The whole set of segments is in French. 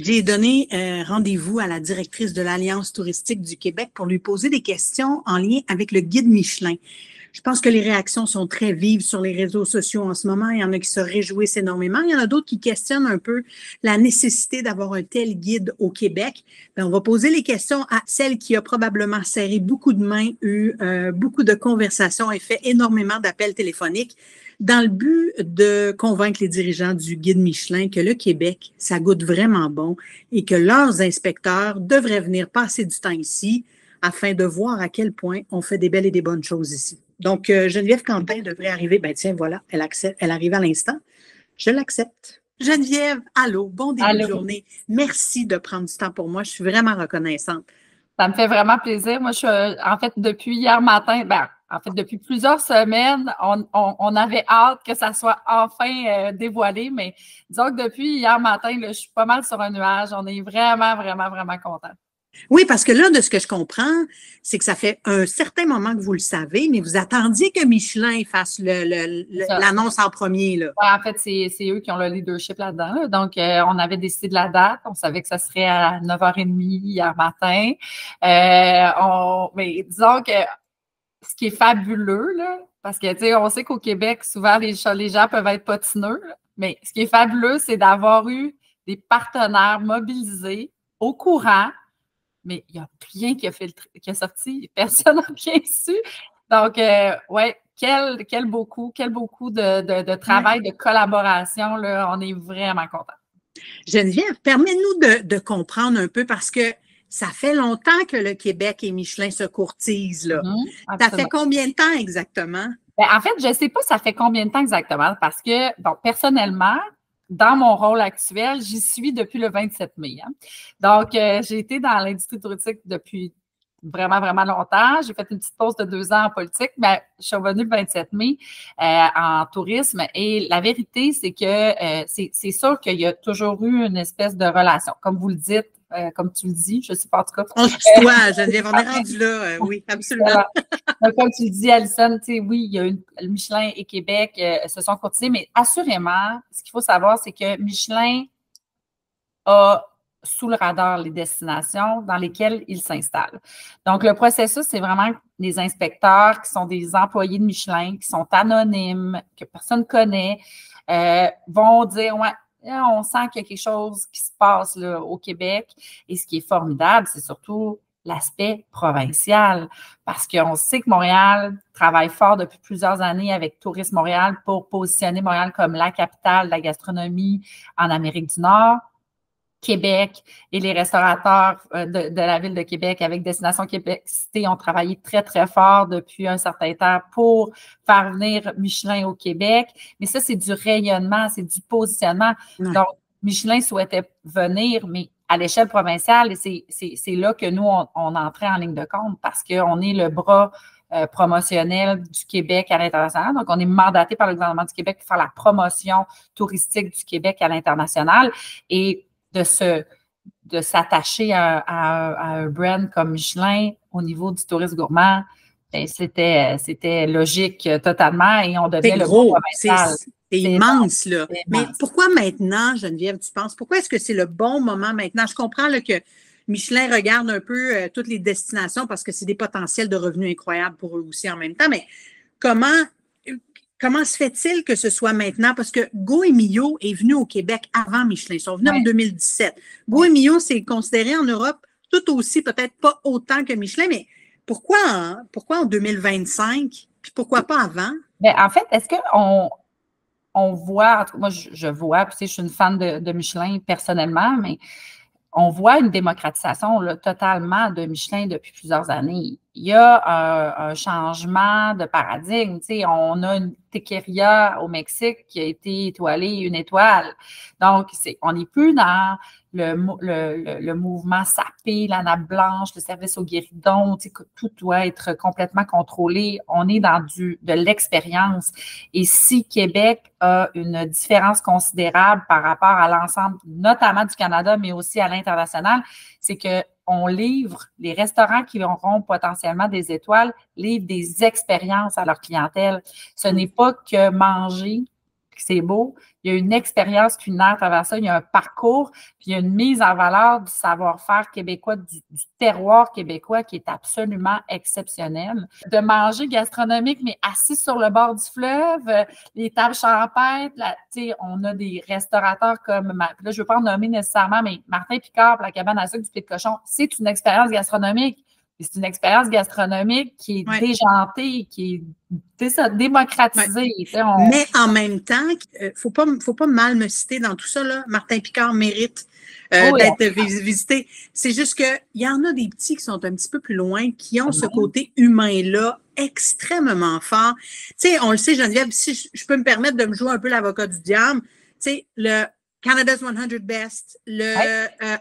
J'ai donné rendez-vous à la directrice de l'Alliance touristique du Québec pour lui poser des questions en lien avec le guide Michelin. Je pense que les réactions sont très vives sur les réseaux sociaux en ce moment. Il y en a qui se réjouissent énormément. Il y en a d'autres qui questionnent un peu la nécessité d'avoir un tel guide au Québec. Bien, on va poser les questions à celle qui a probablement serré beaucoup de mains, eu beaucoup de conversations et fait énormément d'appels téléphoniques dans le but de convaincre les dirigeants du guide Michelin que le Québec, ça goûte vraiment bon et que leurs inspecteurs devraient venir passer du temps ici afin de voir à quel point on fait des belles et des bonnes choses ici. Donc, Geneviève Quentin devrait arriver. Ben tiens, voilà, elle accepte, elle arrive à l'instant. Je l'accepte. Geneviève, allô, bon début de Allô. journée. Merci de prendre du temps pour moi. Je suis vraiment reconnaissante. Ça me fait vraiment plaisir. Moi, en fait, depuis hier matin, depuis plusieurs semaines, on avait hâte que ça soit enfin dévoilé, mais disons que depuis hier matin, là, je suis pas mal sur un nuage. On est vraiment, vraiment, vraiment contents. Oui, parce que là, de ce que je comprends, c'est que ça fait un certain moment que vous le savez, mais vous attendiez que Michelin fasse l'annonce en premier, là. Ouais, en fait, c'est eux qui ont le leadership là-dedans, là. Donc, on avait décidé de la date. On savait que ça serait à 9h30 hier matin. Mais disons que ce qui est fabuleux, là, parce que, tu sais, on sait qu'au Québec, souvent, les gens peuvent être potineux, là, mais ce qui est fabuleux, c'est d'avoir eu des partenaires mobilisés au courant, mais il n'y a rien qui a sorti, personne n'a rien su. Donc, ouais, quel beaucoup de travail, de collaboration, là, on est vraiment contents. Geneviève, permets-nous de comprendre un peu parce que ça fait longtemps que le Québec et Michelin se courtisent, là. Ça fait combien de temps exactement? Ben, en fait, je ne sais pas ça fait combien de temps exactement parce que, bon, personnellement, dans mon rôle actuel, j'y suis depuis le 27 mai. Hein. Donc, j'ai été dans l'industrie touristique depuis vraiment, vraiment longtemps. J'ai fait une petite pause de 2 ans en politique, mais je suis revenue le 27 mai en tourisme. Et la vérité, c'est que c'est sûr qu'il y a toujours eu une espèce de relation. Comme vous le dites, comme tu le dis, je ne sais pas en tout cas. On se tutoie, Geneviève, on est rendu là. Oui, absolument. Donc, comme tu le dis, Alison, tu sais, oui, il y a eu Michelin et Québec se sont courtisés, mais assurément, ce qu'il faut savoir, c'est que Michelin a sous le radar les destinations dans lesquelles il s'installe. Donc, le processus, c'est vraiment des inspecteurs qui sont des employés de Michelin, qui sont anonymes, que personne ne connaît, vont dire, ouais, on sent qu'il y a quelque chose qui se passe là, au Québec. Et ce qui est formidable, c'est surtout l'aspect provincial, parce qu'on sait que Montréal travaille fort depuis plusieurs années avec Tourisme Montréal pour positionner Montréal comme la capitale de la gastronomie en Amérique du Nord. Québec et les restaurateurs de la ville de Québec avec Destination Québec Cité ont travaillé très, très fort depuis un certain temps pour faire venir Michelin au Québec. Mais ça, c'est du rayonnement, c'est du positionnement. Ouais. Donc, Michelin souhaitait venir, mais à l'échelle provinciale, et c'est là que nous, on entrait en ligne de compte parce qu'on est le bras promotionnel du Québec à l'international. Donc, on est mandaté par le gouvernement du Québec pour faire la promotion touristique du Québec à l'international. Et de s'attacher à un brand comme Michelin au niveau du tourisme gourmand, ben, c'était logique totalement et on devait le gros, c'est immense, là. C'est mais immense. Pourquoi maintenant, Geneviève, tu penses? Pourquoi est-ce que c'est le bon moment maintenant? Je comprends là, que Michelin regarde un peu toutes les destinations parce que c'est des potentiels de revenus incroyables pour eux aussi en même temps, mais comment se fait-il que ce soit maintenant? Parce que Go et Mio est venu au Québec avant Michelin. Ils sont venus en 2017. Go et Mio, c'est considéré en Europe tout aussi, peut-être pas autant que Michelin, mais pourquoi en 2025? Puis pourquoi pas avant? Bien, en fait, est-ce qu'on voit, moi je vois, puis tu sais, je suis une fan de Michelin personnellement, mais on voit une démocratisation là, totalement de Michelin depuis plusieurs années. Il y a un changement de paradigme. Tu sais, on a une tequeria au Mexique qui a été étoilée une étoile. Donc, on n'est plus dans le mouvement sapé, la nappe blanche, le service au guéridon, tu sais, que tout doit être complètement contrôlé. On est dans de l'expérience. Et si Québec a une différence considérable par rapport à l'ensemble, notamment du Canada, mais aussi à l'international, c'est que on livre, les restaurants qui auront potentiellement des étoiles, livrent des expériences à leur clientèle. Ce n'est pas que manger, c'est beau. Il y a une expérience culinaire à travers ça. Il y a un parcours, puis il y a une mise en valeur du savoir-faire québécois, du terroir québécois qui est absolument exceptionnel. De manger gastronomique, mais assis sur le bord du fleuve, les tables champêtres, on a des restaurateurs comme, là, je ne veux pas en nommer nécessairement, mais Martin Picard, pour la cabane à sucre du Pied de Cochon, c'est une expérience gastronomique. C'est une expérience gastronomique qui est déjantée, qui est démocratisée. Mais en même temps, faut pas mal me citer dans tout ça, là. Martin Picard mérite d'être visité. C'est juste qu'il y en a des petits qui sont un petit peu plus loin, qui ont ce côté humain-là extrêmement fort. Tu sais, on le sait, Geneviève, si je peux me permettre de me jouer un peu l'avocat du diable, tu sais, le Canada's 100 Best,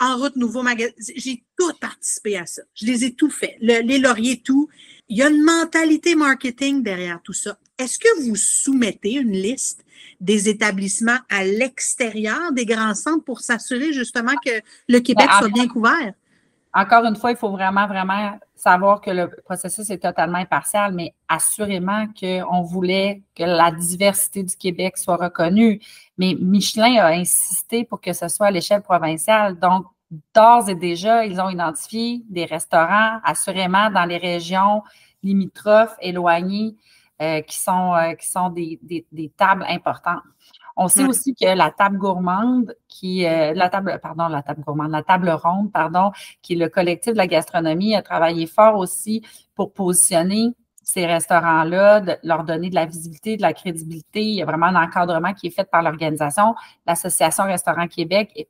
En route nouveau magazine, j'ai tout participé à ça. Je les ai tout fait. Les lauriers, tout. Il y a une mentalité marketing derrière tout ça. Est-ce que vous soumettez une liste des établissements à l'extérieur des grands centres pour s'assurer justement que le Québec soit bien couvert? Encore une fois, il faut vraiment, vraiment savoir que le processus est totalement impartial, mais assurément qu'on voulait que la diversité du Québec soit reconnue. Mais Michelin a insisté pour que ce soit à l'échelle provinciale. Donc, d'ores et déjà, ils ont identifié des restaurants, assurément, dans les régions limitrophes, éloignées, qui sont des tables importantes. On sait aussi que la table gourmande, la table ronde, qui est le collectif de la gastronomie, a travaillé fort aussi pour positionner ces restaurants-là, leur donner de la visibilité, de la crédibilité. Il y a vraiment un encadrement qui est fait par l'organisation. L'Association Restaurant Québec est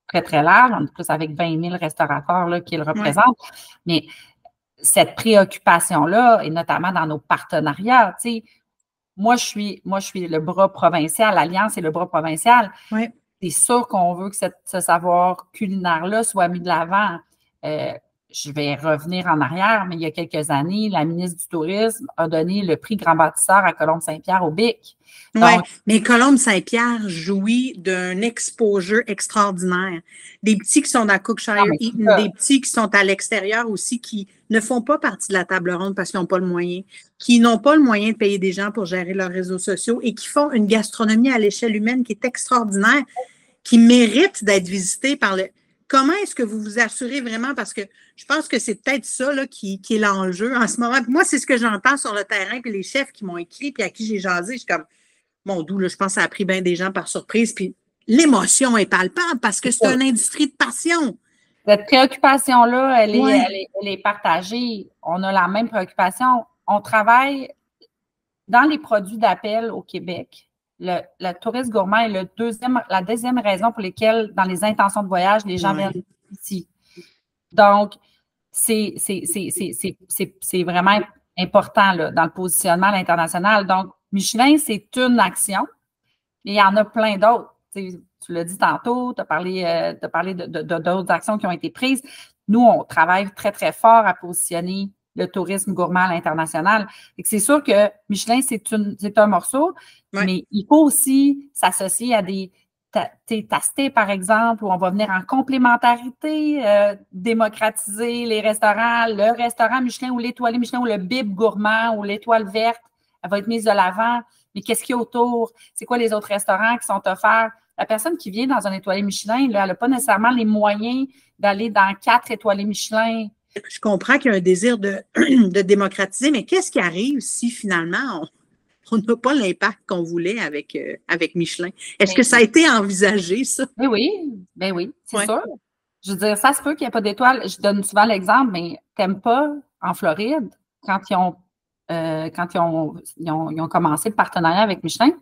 très, très large. On est plus avec 20 000 restaurateurs là, qui le représentent. Mais cette préoccupation-là, et notamment dans nos partenariats, tu sais, moi, je suis le bras provincial, l'Alliance est le bras provincial. Oui. C'est sûr qu'on veut que ce savoir culinaire-là soit mis de l'avant. Je vais revenir en arrière, mais il y a quelques années, la ministre du Tourisme a donné le prix Grand Bâtisseur à Colombe-Saint-Pierre au BIC. Oui, mais Colombe-Saint-Pierre jouit d'un exposure extraordinaire. Des petits qui sont dans Cookshire Eaton, des petits qui sont à l'extérieur aussi, qui ne font pas partie de la table ronde parce qu'ils n'ont pas le moyen, qui n'ont pas le moyen de payer des gens pour gérer leurs réseaux sociaux et qui font une gastronomie à l'échelle humaine qui est extraordinaire, qui mérite d'être visitée par le... Comment est-ce que vous vous assurez vraiment? Parce que je pense que c'est peut-être ça là, qui est l'enjeu en ce moment. Puis moi, c'est ce que j'entends sur le terrain, puis les chefs qui m'ont écrit, puis à qui j'ai jasé, je suis comme, mon doux, là, je pense que ça a pris bien des gens par surprise. Puis l'émotion est palpable parce que c'est une industrie de passion. Cette préoccupation-là, elle est partagée. On a la même préoccupation. On travaille dans les produits d'appel au Québec. Le tourisme gourmand est la deuxième raison pour laquelle, dans les intentions de voyage, les gens viennent ici. Donc, c'est vraiment important là, dans le positionnement à l'international. Donc, Michelin, c'est une action, mais il y en a plein d'autres. Tu l'as dit tantôt, tu as parlé d'autres actions qui ont été prises. Nous, on travaille très, très fort à positionner le tourisme gourmand à l'international. C'est sûr que Michelin, c'est un morceau, mais il faut aussi s'associer à des tastés, par exemple, où on va venir en complémentarité, démocratiser les restaurants, le restaurant Michelin ou l'étoilé Michelin ou le bib gourmand ou l'étoile verte, elle va être mise de l'avant. Mais qu'est-ce qu'il y a autour? C'est quoi les autres restaurants qui sont offerts? La personne qui vient dans un étoilé Michelin, là, elle n'a pas nécessairement les moyens d'aller dans 4 étoilés Michelin. Je comprends qu'il y a un désir de démocratiser, mais qu'est-ce qui arrive si finalement on n'a pas l'impact qu'on voulait avec Michelin? Est-ce que ça a été envisagé, ça? Ben oui, c'est sûr. Je veux dire, ça se peut qu'il n'y ait pas d'étoiles. Je donne souvent l'exemple, mais Tampa, en Floride, quand ils ont commencé le partenariat avec Michelin,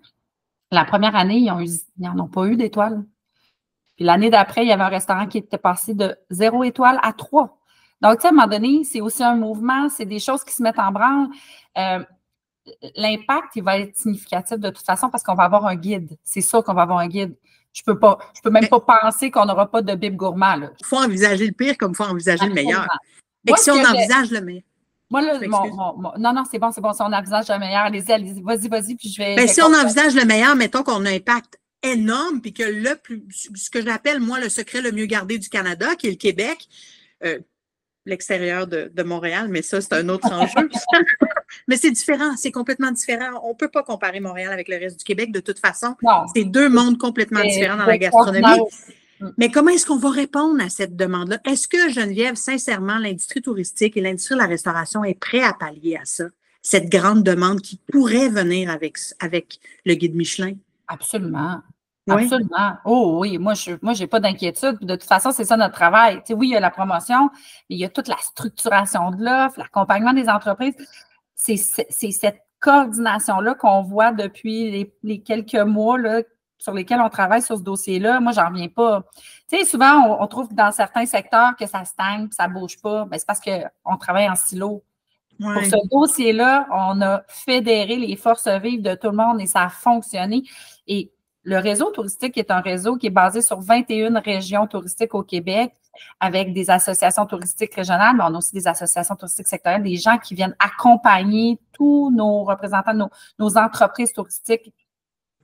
la première année, ils n'en ont pas eu d'étoiles. Puis l'année d'après, il y avait un restaurant qui était passé de 0 étoile à 3. Donc, tu sais, à un moment donné, c'est aussi un mouvement, c'est des choses qui se mettent en branle. L'impact, il va être significatif de toute façon parce qu'on va avoir un guide. C'est sûr qu'on va avoir un guide. Je peux même pas penser qu'on n'aura pas de bib gourmand. Il faut envisager le pire comme il faut envisager le meilleur. Et si on envisage le meilleur. Moi, là, non, c'est bon. Si on envisage le meilleur, allez-y, vas-y, puis je vais. Si on envisage le meilleur, mettons qu'on a un impact énorme, puis que ce que j'appelle, moi, le secret le mieux gardé du Canada, qui est le Québec, l'extérieur de Montréal, mais ça, c'est un autre enjeu. Mais c'est différent, c'est complètement différent. On ne peut pas comparer Montréal avec le reste du Québec de toute façon. Non. C'est deux mondes complètement différents dans la gastronomie. Mais comment est-ce qu'on va répondre à cette demande-là? Est-ce que, Geneviève, sincèrement, l'industrie touristique et l'industrie de la restauration est prêt à pallier à ça, cette grande demande qui pourrait venir avec le guide Michelin? Absolument. Oui. Absolument. Oh oui, moi, j'ai pas d'inquiétude. De toute façon, c'est ça notre travail. Tu sais, oui, il y a la promotion, mais il y a toute la structuration de l'offre, l'accompagnement des entreprises. C'est cette coordination-là qu'on voit depuis les quelques mois là, sur lesquels on travaille sur ce dossier-là. Moi, j'en reviens pas. Tu sais, souvent, on trouve dans certains secteurs que ça stagne, que ça bouge pas. Ben, c'est parce qu'on travaille en silo. Ouais. Pour ce dossier-là, on a fédéré les forces vives de tout le monde et ça a fonctionné. Et le réseau touristique est un réseau qui est basé sur 21 régions touristiques au Québec avec des associations touristiques régionales, mais on a aussi des associations touristiques sectorielles, des gens qui viennent accompagner tous nos représentants, nos entreprises touristiques,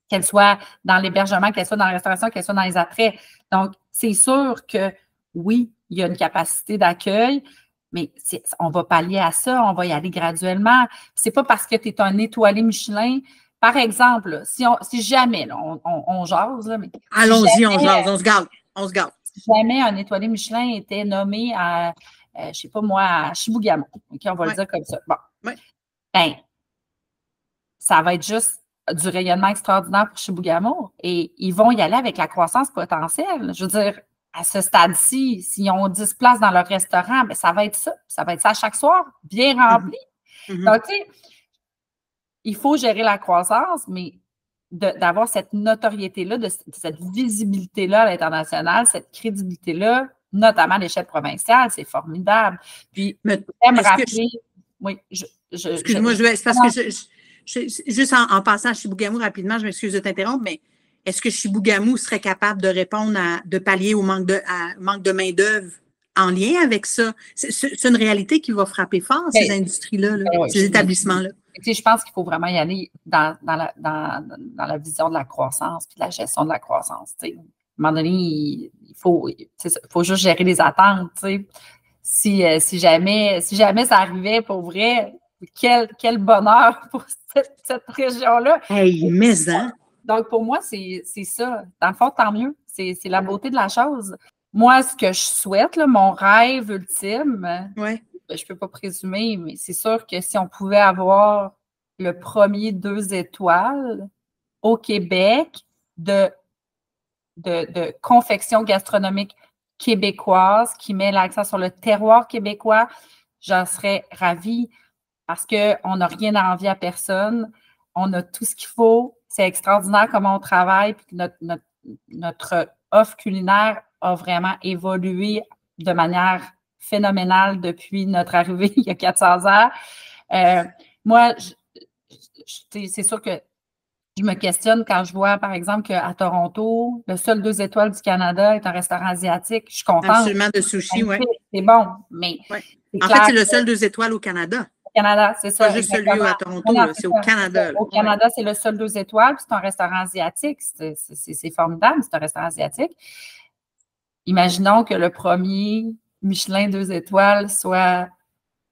qu'elles soient dans l'hébergement, qu'elles soient dans la restauration, qu'elles soient dans les attraits. Donc, c'est sûr que oui, il y a une capacité d'accueil, mais on va pallier à ça, on va y aller graduellement. C'est pas parce que tu es un étoilé Michelin. Par exemple, si jamais, là, on jase, là, mais. Allons-y, on jase, on se garde. Si jamais un étoilé Michelin était nommé à, je sais pas moi, à Chibougamau, OK, on va le dire comme ça. Bon. Ouais. Ben, ça va être juste du rayonnement extraordinaire pour Chibougamau et ils vont y aller avec la croissance potentielle. Je veux dire, à ce stade-ci, s'ils ont 10 places dans leur restaurant, ben, ça va être ça. Ça va être ça chaque soir, bien rempli. Donc, tu sais, il faut gérer la croissance, mais d'avoir cette notoriété-là, cette visibilité-là à l'international, cette crédibilité-là, notamment à l'échelle provinciale, c'est formidable. Puis, j'aime rappeler... Oui, excuse-moi, c'est parce que juste en passant à Chibougamau rapidement, je m'excuse de t'interrompre, mais est-ce que Chibougamau serait capable de répondre de pallier au manque de main-d'œuvre en lien avec ça? C'est une réalité qui va frapper fort, ces industries-là, ces établissements-là. Tu sais, je pense qu'il faut vraiment y aller dans la vision de la croissance puis de la gestion de la croissance. Tu sais. À un moment donné, il faut juste gérer les attentes. Tu sais. Si jamais ça arrivait pour vrai, quel bonheur pour cette région-là. Hey, mais hein? Donc, pour moi, c'est ça. Dans le fond, tant mieux. C'est la beauté de la chose. Moi, ce que je souhaite, là, mon rêve ultime, ouais. Je ne peux pas présumer, mais c'est sûr que si on pouvait avoir le premier 2 étoiles au Québec de confection gastronomique québécoise qui met l'accent sur le terroir québécois, j'en serais ravie parce qu'on n'a rien à envier à personne. On a tout ce qu'il faut. C'est extraordinaire comment on travaille. Puis notre offre culinaire a vraiment évolué de manière phénoménale depuis notre arrivée il y a 400 ans. Moi, c'est sûr que je me questionne quand je vois, par exemple, qu'à Toronto, le seul 2 étoiles du Canada est un restaurant asiatique. Je suis contente. Absolument, de sushi, oui. C'est bon, mais... Ouais. En fait, c'est le seul 2 étoiles au Canada. Au Canada, c'est ça. Pas juste celui à Toronto, c'est au Canada. Au Canada, c'est le seul 2 étoiles, puis c'est un restaurant asiatique. C'est formidable, c'est un restaurant asiatique. Imaginons que le premier Michelin 2 étoiles soit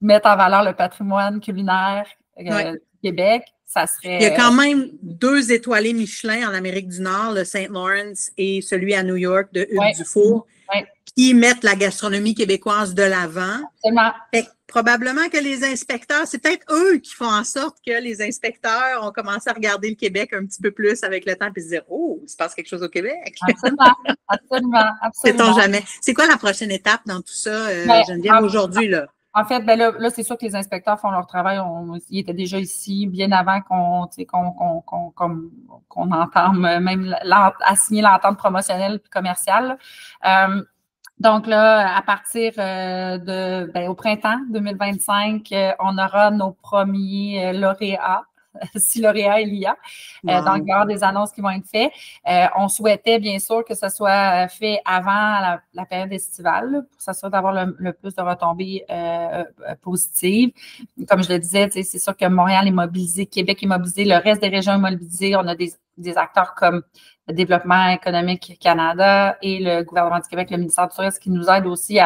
mettre en valeur le patrimoine culinaire du Québec. Ça serait... Il y a quand même 2 étoilés Michelin en Amérique du Nord, le St. Lawrence et celui à New York de Hugues Dufour, qui mettent la gastronomie québécoise de l'avant. Probablement que les inspecteurs, c'est peut-être eux qui font en sorte que les inspecteurs ont commencé à regarder le Québec un petit peu plus avec le temps et se dire « Oh, il se passe quelque chose au Québec! » Absolument. Sait-on jamais. C'est quoi la prochaine étape dans tout ça, Geneviève, aujourd'hui, là? En fait, ben là, c'est sûr que les inspecteurs font leur travail. Ils étaient déjà ici bien avant qu'on entame même à signer l'entente promotionnelle et commerciale. Donc là, à partir au printemps 2025, on aura nos premiers lauréats. Si lauréat il y a. Donc, il y aura des annonces qui vont être faites. On souhaitait, bien sûr, que ce soit fait avant la période estivale pour s'assurer d'avoir le plus de retombées positives. Comme je le disais, c'est sûr que Montréal est mobilisé, Québec est mobilisé, le reste des régions est mobilisé. On a des acteurs comme le Développement économique Canada et le gouvernement du Québec, le ministère du Tourisme, qui nous aident aussi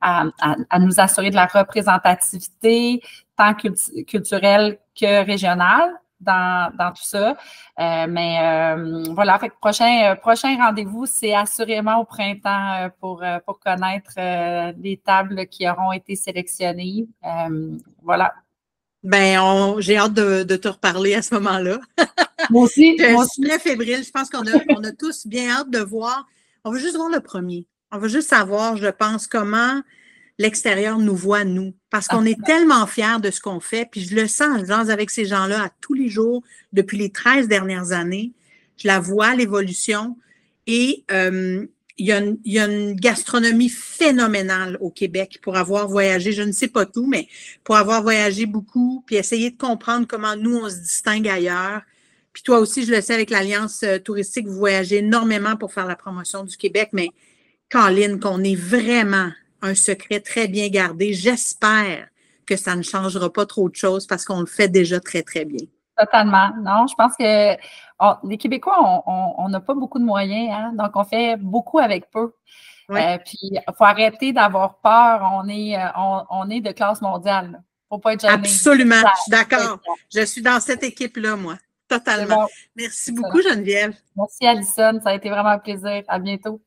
à nous assurer de la représentativité tant culturelle que régionale dans tout ça. Voilà, fait que prochain rendez-vous, c'est assurément au printemps pour connaître les tables qui auront été sélectionnées. Voilà. Ben, j'ai hâte de te reparler à ce moment-là. Moi aussi. Je suis très fébrile. Je pense qu'on a tous bien hâte de voir. On veut juste voir le premier. On veut juste savoir, je pense, comment l'extérieur nous voit, nous. Parce qu'on est tellement fiers de ce qu'on fait. Puis je le sens, je jase avec ces gens-là à tous les jours depuis les 13 dernières années. Je la vois, l'évolution. Et il y a une gastronomie phénoménale au Québec pour avoir voyagé, je ne sais pas tout, mais pour avoir voyagé beaucoup, puis essayer de comprendre comment nous, on se distingue ailleurs. Puis toi aussi, je le sais, avec l'Alliance touristique, vous voyagez énormément pour faire la promotion du Québec, mais Caroline, qu'on ait vraiment un secret très bien gardé. J'espère que ça ne changera pas trop de choses parce qu'on le fait déjà très, très bien. Totalement. Non, je pense que les Québécois, on n'a pas beaucoup de moyens, hein, donc on fait beaucoup avec peu. Oui. Puis il faut arrêter d'avoir peur. On est de classe mondiale. Il ne faut pas être gêné. Absolument, je suis d'accord. Je suis dans cette équipe-là, moi. Totalement. Bon. Merci beaucoup, Geneviève. Merci, Alison. Ça a été vraiment un plaisir. À bientôt.